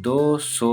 200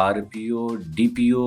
RPO, DPO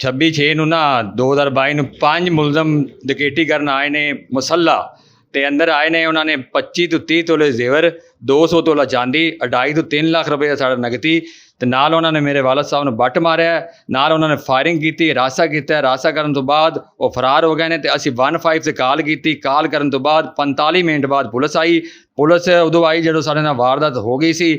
26/6 ਨੂੰ ਨਾ 2022 ਨੂੰ 5 ਮੁਲਜ਼ਮ ਡਕੈਤੀ ਕਰਨ ਆਏ ਨੇ ਮੁਸੱਲਾ ਤੇ ਅੰਦਰ ਆਏ ਨੇ। ਉਹਨਾਂ ਨੇ 25 ਤੋਂ 30 ਤੋਲੇ ਜ਼ੇਵਰ, 200 ਤੋਲਾ ਚਾਂਦੀ, 2.5 ਤੋਂ 3 ਲੱਖ ਰੁਪਏ ਸਾਡਾ ਨਗਦੀ ਤੇ ਨਾਲ ਉਹਨਾਂ ਨੇ ਮੇਰੇ ਵਾਲਦ ਸਾਹਿਬ ਨੂੰ ਬੱਟ ਮਾਰਿਆ, ਨਾਲ ਉਹਨਾਂ ਨੇ ਫਾਇਰਿੰਗ ਕੀਤੀ, ਰਾਸਾ ਕੀਤਾ। ਰਾਸਾ ਕਰਨ ਤੋਂ ਬਾਅਦ ਉਹ ਫਰਾਰ ਹੋ ਗਏ ਨੇ ਤੇ ਅਸੀਂ 15 ਤੇ ਕਾਲ ਕੀਤੀ। ਕਾਲ ਕਰਨ ਤੋਂ ਬਾਅਦ 45 ਮਿੰਟ ਬਾਅਦ ਪੁਲਿਸ ਆਈ। ਪੁਲਿਸ ਉਦੋਂ ਆਈ ਜਦੋਂ ਸਾਡੇ ਨਾਲ ਵਾਰਦਾਤ ਹੋ ਗਈ ਸੀ।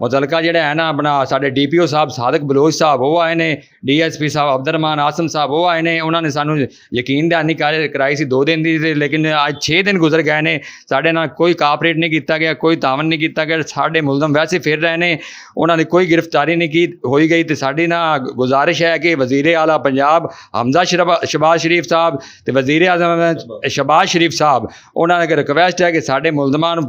ਮੁਤਲਕਾ ਜਿਹੜਾ ਹੈ ਨਾ ਆਪਣਾ ਸਾਡੇ DPO ਸਾਹਿਬ ਸਾਦਿਕ ਬਲੋਚ ਸਾਹਿਬ ਉਹ ਆਏ ਨੇ, DSP ਸਾਹਿਬ ਅਬਦੁਰਰਹਿਮਾਨ ਆਸਮ ਸਾਹਿਬ ਉਹ ਆਏ ਨੇ। ਉਹਨਾਂ ਨੇ ਸਾਨੂੰ ਯਕੀਨ ਦਹਾਨੀ ਕਰਾਈ ਸੀ 2 ਦਿਨ ਦੀ, ਲੇਕਿਨ ਅੱਜ 6 ਦਿਨ ਗੁਜ਼ਰ ਗਏ ਨੇ। ਸਾਡੇ ਨਾਲ ਕੋਈ ਕਾਪਰੇਟ ਨਹੀਂ ਕੀਤਾ ਗਿਆ, ਕੋਈ ਤਾਵਨ ਨਹੀਂ ਕੀਤਾ ਗਿਆ। ਸਾਡੇ ਮੁਲਜ਼ਮ ਵੈਸੇ ਫਿਰ ਰਹੇ ਨੇ, ਉਹਨਾਂ ਦੀ ਕੋਈ ਗ੍ਰਿਫਤਾਰੀ ਨਹੀਂ ਹੋਈ ਗਈ। ਤੇ ਸਾਡੀ ਨਾ ਗੁਜ਼ਾਰਿਸ਼ ਹੈ ਕਿ ਵਜ਼ੀਰ ਆਲਾ ਪੰਜਾਬ ਹਮਜ਼ਾ ਸ਼ਹਬਾਜ਼ ਸ਼ਰੀਫ ਸਾਹਿਬ ਤੇ ਵਜ਼ੀਰ ਆਜ਼ਮ ਸ਼ਹਬਾਜ਼ ਸ਼ਰੀਫ ਸਾਹਿਬ, ਉਹਨਾਂ ਦੀ ਰਿਕਵੈਸਟ ਹੈ ਕਿ ਸਾਡੇ ਮੁਲਜ਼ਮਾਂ ਨੂੰ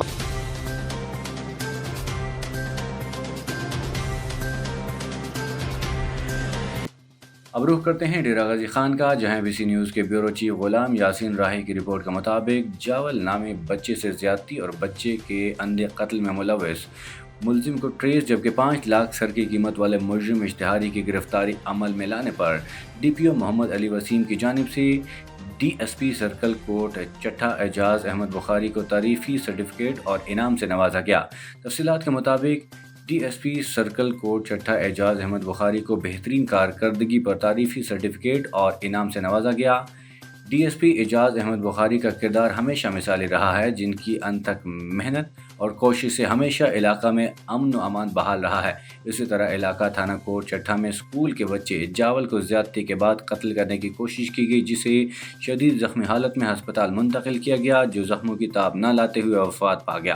اب رخ کرتے ہیں ڈیرہ غازی خان کا، جہاں ABC نیوز کے بیورو چیف غلام یاسین راہی کی رپورٹ کے مطابق جاول نامی بچے سے زیادتی اور بچے کے اندھے قتل میں ملوث ملزم کو ٹریس، جبکہ 5 لاکھ سر کی قیمت والے مجرم اشتہاری کی گرفتاری عمل میں لانے پر DPO محمد علی وسیم کی جانب سے DSP سرکل کورٹ چٹھا اعجاز احمد بخاری کو تعریفی سرٹیفکیٹ اور انعام سے نوازا گیا۔ تفصیلات کے مطابق DSP سرکل کورٹ چٹھا اعجاز احمد بخاری کو بہترین کارکردگی پر تعریفی سرٹیفکیٹ اور انعام سے نوازا گیا۔ DSP اعجاز احمد بخاری کا کردار ہمیشہ مثالی رہا ہے، جن کی انتھک محنت اور کوشش سے ہمیشہ علاقہ میں امن و امان بحال رہا ہے۔ اسی طرح علاقہ تھانہ کوٹ چٹھا میں اسکول کے بچے جاول کو زیادتی کے بعد قتل کرنے کی کوشش کی گئی، جسے شدید زخمی حالت میں ہسپتال منتقل کیا گیا، جو زخموں کی تاب نہ لاتے ہوئے وفات پا گیا۔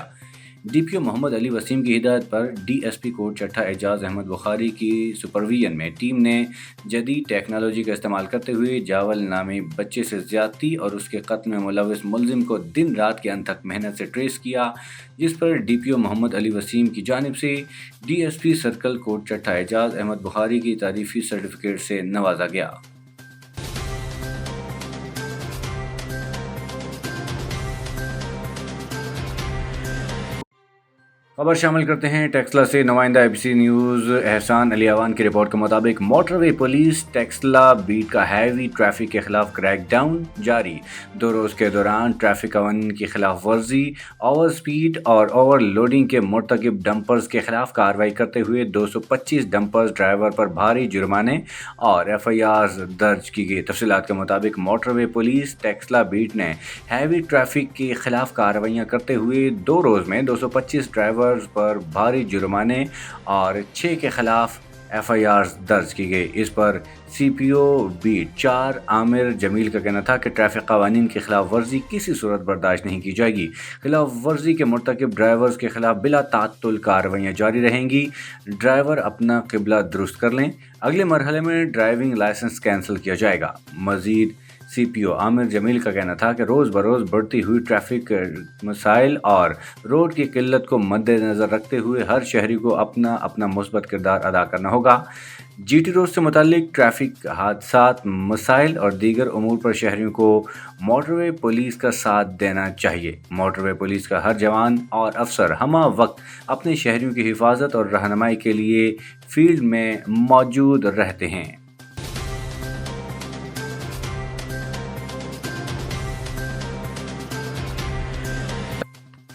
DPO محمد علی وسیم کی ہدایت پر DSP کوٹ چٹھا اعجاز احمد بخاری کی سپرویژن میں ٹیم نے جدید ٹیکنالوجی کا استعمال کرتے ہوئے جاول نامی بچے سے زیادتی اور اس کے قتل میں ملوث ملزم کو دن رات کی انتھک محنت سے ٹریس کیا، جس پر DPO محمد علی وسیم کی جانب سے DSP سرکل کوٹ چٹھا اعجاز احمد بخاری کی تعریفی سرٹیفکیٹ سے نوازا گیا۔ خبر شامل کرتے ہیں ٹیکسلا سے۔ نمائندہ ABC نیوز احسان علی اوان کی رپورٹ کے مطابق موٹر وے پولیس ٹیکسلا بیٹ کا ہیوی ٹریفک کے خلاف کریک ڈاؤن جاری۔ 2 روز کے دوران ٹریفک قوانین کی خلاف ورزی، اوور سپیڈ اور اوور لوڈنگ کے مرتکب ڈمپرز کے خلاف کارروائی کرتے ہوئے 225 ڈمپرز ڈرائیور پر بھاری جرمانے اور FIRs درج کی گئی۔ تفصیلات کے مطابق موٹر وے پولیس ٹیکسلا بیٹ نے ہیوی ٹریفک کے خلاف کارروائیاں کرتے ہوئے 2 روز میں 225 ڈرائیور پر بھاری جرمانے اور 6 کے خلاف FIRs درج کی گئی۔ اس پر CPO بیٹ 4 عامر جمیل کا کہنا تھا کہ ٹریفک قوانین کی خلاف ورزی کسی صورت برداشت نہیں کی جائے گی۔ خلاف ورزی کے مرتکب ڈرائیورز کے خلاف بلا تعطل کارروائیاں جاری رہیں گی۔ ڈرائیور اپنا قبلہ درست کر لیں، اگلے مرحلے میں ڈرائیونگ لائسنس کینسل کیا جائے گا۔ مزید CPO عامر جمیل کا کہنا تھا کہ روز بروز بڑھتی ہوئی ٹریفک مسائل اور روڈ کی قلت کو مد نظر رکھتے ہوئے ہر شہری کو اپنا مثبت کردار ادا کرنا ہوگا۔ GT روڈ سے متعلق ٹریفک حادثات، مسائل اور دیگر امور پر شہریوں کو موٹر وے پولیس کا ساتھ دینا چاہیے۔ موٹر وے پولیس کا ہر جوان اور افسر ہمہ وقت اپنے شہریوں کی حفاظت اور رہنمائی کے لیے فیلڈ میں موجود رہتے ہیں۔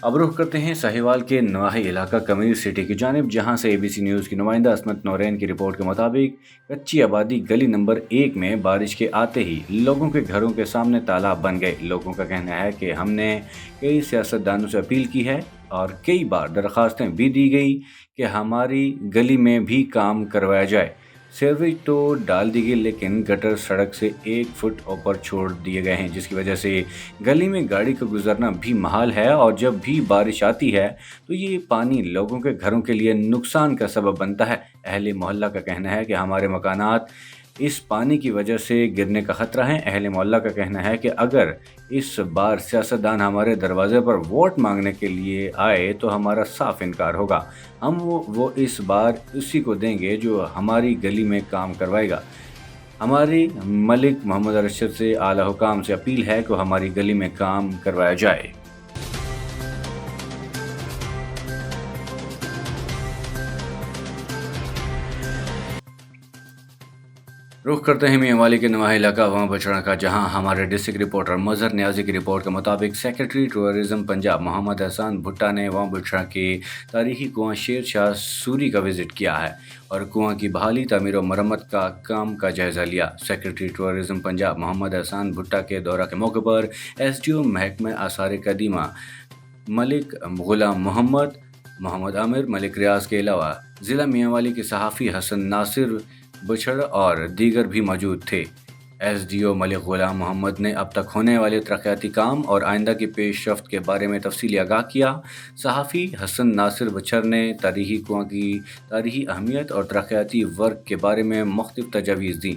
اب رخ کرتے ہیں ساہیوال کے نواحی علاقہ کمیر سٹی کی جانب، جہاں سے ABC نیوز کی نمائندہ عصمت نورین کی رپورٹ کے مطابق کچی آبادی گلی نمبر 1 میں بارش کے آتے ہی لوگوں کے گھروں کے سامنے تالاب بن گئے۔ لوگوں کا کہنا ہے کہ ہم نے کئی سیاستدانوں سے اپیل کی ہے اور کئی بار درخواستیں بھی دی گئی کہ ہماری گلی میں بھی کام کروایا جائے۔ سیوریج تو ڈال دی گئی، لیکن گٹر سڑک سے 1 فٹ اوپر چھوڑ دیے گئے ہیں، جس کی وجہ سے گلی میں گاڑی کا گزرنا بھی محال ہے، اور جب بھی بارش آتی ہے تو یہ پانی لوگوں کے گھروں کے لیے نقصان کا سبب بنتا ہے۔ اہل محلہ کا کہنا ہے کہ ہمارے مکانات اس پانی کی وجہ سے گرنے کا خطرہ ہے۔ اہل محلہ کا کہنا ہے کہ اگر اس بار سیاستدان ہمارے دروازے پر ووٹ مانگنے کے لیے آئے تو ہمارا صاف انکار ہوگا۔ ہم وہ اس بار اسی کو دیں گے جو ہماری گلی میں کام کروائے گا۔ ہماری ملک محمد ارشد سے اعلیٰ حکام سے اپیل ہے کہ ہماری گلی میں کام کروایا جائے۔ رخ کرتے ہیں میاں والی کے نواحی علاقہ وہاں بچڑا کا، جہاں ہمارے ڈسٹرکٹ رپورٹر مظہر نیازی کی رپورٹ کے مطابق سیکرٹری ٹورزم پنجاب محمد احسان بھٹا نے وہاں بچڑا کے تاریخی کنواں شیر شاہ سوری کا وزٹ کیا ہے اور کنواں کی بحالی، تعمیر و مرمت کا کام کا جائزہ لیا۔ سیکرٹری ٹورزم پنجاب محمد احسان بھٹا کے دورہ کے موقع پر SDO محکمہ آثار قدیمہ ملک غلام محمد عامر ملک ریاض کے علاوہ ضلع میاں والی کے صحافی حسن ناصر بچھڑ اور دیگر بھی موجود تھے۔ SDO ملک غلام محمد نے اب تک ہونے والے ترقیاتی کام اور آئندہ کی پیش رفت کے بارے میں تفصیلی آگاہ کیا۔ صحافی حسن ناصر بچھڑ نے تاریخی کنواں کی تاریخی اہمیت اور ترقیاتی ورک کے بارے میں مختلف تجاویز دیں۔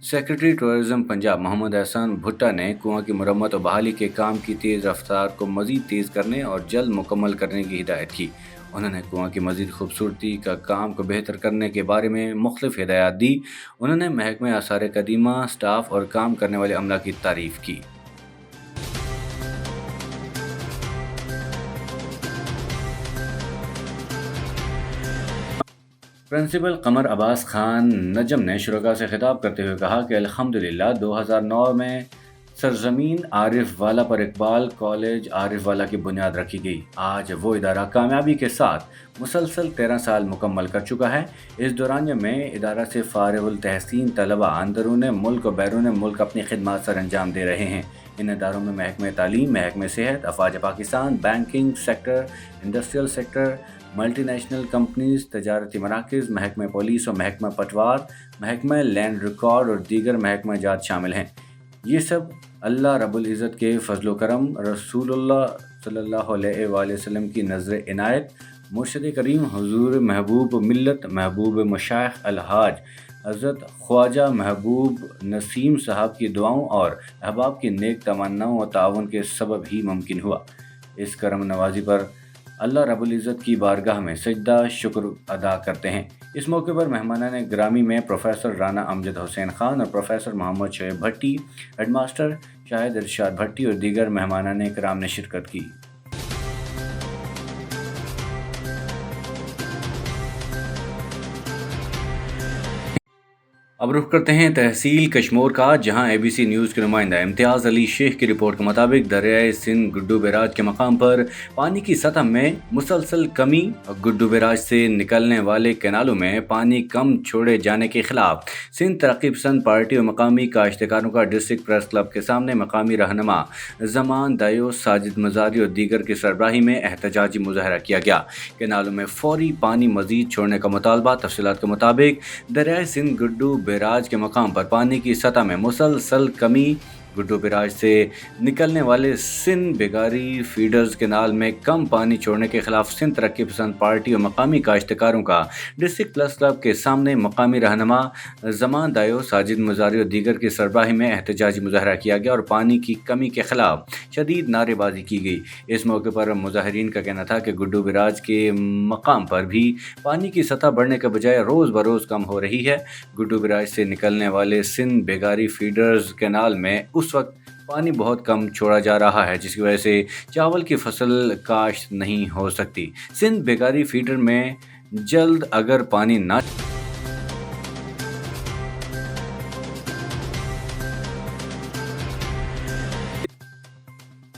سیکرٹری ٹورزم پنجاب محمد احسان بھٹا نے کنواں کی مرمت و بحالی کے کام کی تیز رفتار کو مزید تیز کرنے اور جلد مکمل کرنے کی ہدایت کی۔ انہوں نے کنواں کی مزید خوبصورتی کا کام کو بہتر کرنے کے بارے میں مختلف ہدایات دی۔ انہوں نے محکمہ آثار قدیمہ، سٹاف اور کام کرنے والے عملہ کی تعریف کی۔ پرنسپل قمر عباس خان نجم نے شرکاء سے خطاب کرتے ہوئے کہا کہ الحمدللہ 2009 میں سرزمین عارف والا پر اقبال کالج عارف والا کی بنیاد رکھی گئی۔ آج وہ ادارہ کامیابی کے ساتھ مسلسل 13 سال مکمل کر چکا ہے۔ اس دورانیے میں ادارہ سے فارغ التحصیل طلباء اندرون ملک و بیرون ملک اپنی خدمات سر انجام دے رہے ہیں۔ ان اداروں میں محکمہ تعلیم، محکمہ صحت، افواج Pakistan, banking sector, industrial sector, multi national companies, تجارتی مراکز، محکمہ پولیس و محکمہ پٹوار، محکمہ لینڈ ریکارڈ اور دیگر محکمہ جات شامل ہیں۔ یہ سب اللہ رب العزت کے فضل و کرم، رسول اللہ صلی اللہ علیہ وآلہ وسلم کی نظر عنایت، مرشد کریم حضور محبوب ملت، محبوب مشائخ الحاج حضرت خواجہ محبوب نسیم صاحب کی دعاؤں اور احباب کی نیک تمناؤں و تعاون کے سبب ہی ممکن ہوا۔ اس کرم نوازی پر اللہ رب العزت کی بارگاہ میں سجدہ شکر ادا کرتے ہیں۔ اس موقع پر مہمانان گرامی میں پروفیسر رانا امجد حسین خان اور پروفیسر محمد شعیب بھٹی، ہیڈ ماسٹر شاہد ارشاد بھٹی اور دیگر مہمانان کرام نے شرکت کی۔ اب رخ کرتے ہیں تحصیل کشمور کا، جہاں اے بی سی نیوز کے نمائندہ امتیاز علی شیخ کی رپورٹ کے مطابق دریائے سندھ گڈو بیراج کے مقام پر پانی کی سطح میں مسلسل کمی، گڈو بیراج سے نکلنے والے کینالوں میں پانی کم چھوڑے جانے کے خلاف سندھ ترقی پسند پارٹی اور مقامی کاشتکاروں کا ڈسٹرکٹ پریس کلب کے سامنے مقامی رہنما زمان دایو، ساجد مزاری اور دیگر کی سربراہی میں احتجاجی مظاہرہ کیا گیا۔ کینالوں میں فوری پانی مزید چھوڑنے کا مطالبہ۔ تفصیلات کے مطابق دریائے سندھ گڈو بیراج کے مقام پر پانی کی سطح میں مسلسل کمی، گڈو بیراج سے نکلنے والے سندھ بیگاری فیڈرز کینال میں کم پانی چھوڑنے کے خلاف سندھ ترقی پسند پارٹی اور مقامی کاشتکاروں کا ڈسٹرکٹ پریس کلب کے سامنے مقامی رہنما زمان دایو، ساجد مزاری اور دیگر کی سربراہی میں احتجاجی مظاہرہ کیا گیا اور پانی کی کمی کے خلاف شدید نعرے بازی کی گئی۔ اس موقع پر مظاہرین کا کہنا تھا کہ گڈو بیراج کے مقام پر بھی پانی کی سطح بڑھنے کے بجائے روز بروز کم ہو رہی ہے۔ گڈو بیراج سے نکلنے والے سندھ بیگاری فیڈرز کینال میں اس وقت پانی بہت کم چھوڑا جا رہا ہے، جس کی وجہ سے چاول کی فصل کاشت نہیں ہو سکتی۔ سندھ بیگاری فیڈر میں جلد اگر پانی نہ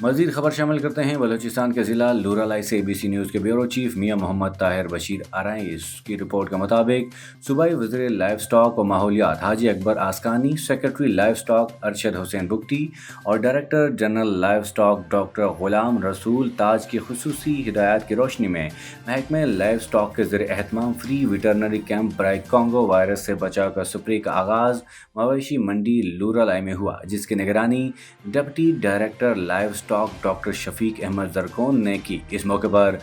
مزید خبر شامل کرتے ہیں بلوچستان کے ضلع لورالائی سے اے بی سی نیوز کے بیورو چیف میاں محمد طاہر بشیر آرائیں کی رپورٹ کے مطابق صوبائی وزیر لائف سٹاک و ماحولیات حاجی اکبر آسکانی، سیکرٹری لائف سٹاک ارشد حسین بگٹی اور director general life stock doctor Ghulam رسول تاج کی خصوصی ہدایات کی روشنی میں محکمہ لائف سٹاک کے زیر اہتمام فری ویٹرنری کیمپ برائے کانگو وائرس سے بچاؤ کا سپرے کا آغاز مویشی منڈی لورالائی میں ہوا، جس کی نگرانی deputy director livestock doctor Shafiq Ahmed Zarkon نے کی۔ اس موقع پر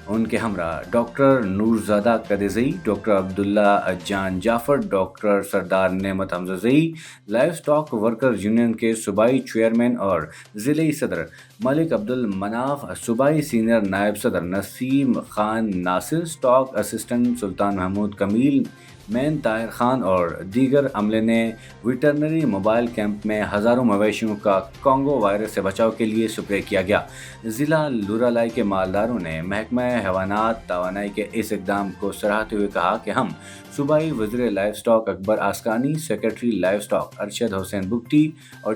ان کے ہمراہ doctor Noorzada Qadzai, doctor Abdullah Jan Jafar, doctor Sardar Naimat Hamzazai, livestock workers union کے صوبائی چیئرمین اور ضلعی صدر ملک عبدالمناف، صوبائی سینئر نائب صدر نسیم خان ناصر، سٹاک اسسٹنٹ سلطان محمود کمیل، مین طاہر خان اور دیگر عملے نے ویٹرنری موبائل کیمپ میں ہزاروں مویشیوں کا کانگو وائرس سے بچاؤ کے لیے سپرے کیا گیا۔ ضلع لورالائی کے مالداروں نے محکمہ حیوانات توانائی کے اس اقدام کو سراہتے ہوئے کہا کہ ہم صوبائی وزیر لائف سٹاک اکبر آسکانی، سیکرٹری لائف سٹاک ارشد حسین بگٹی اور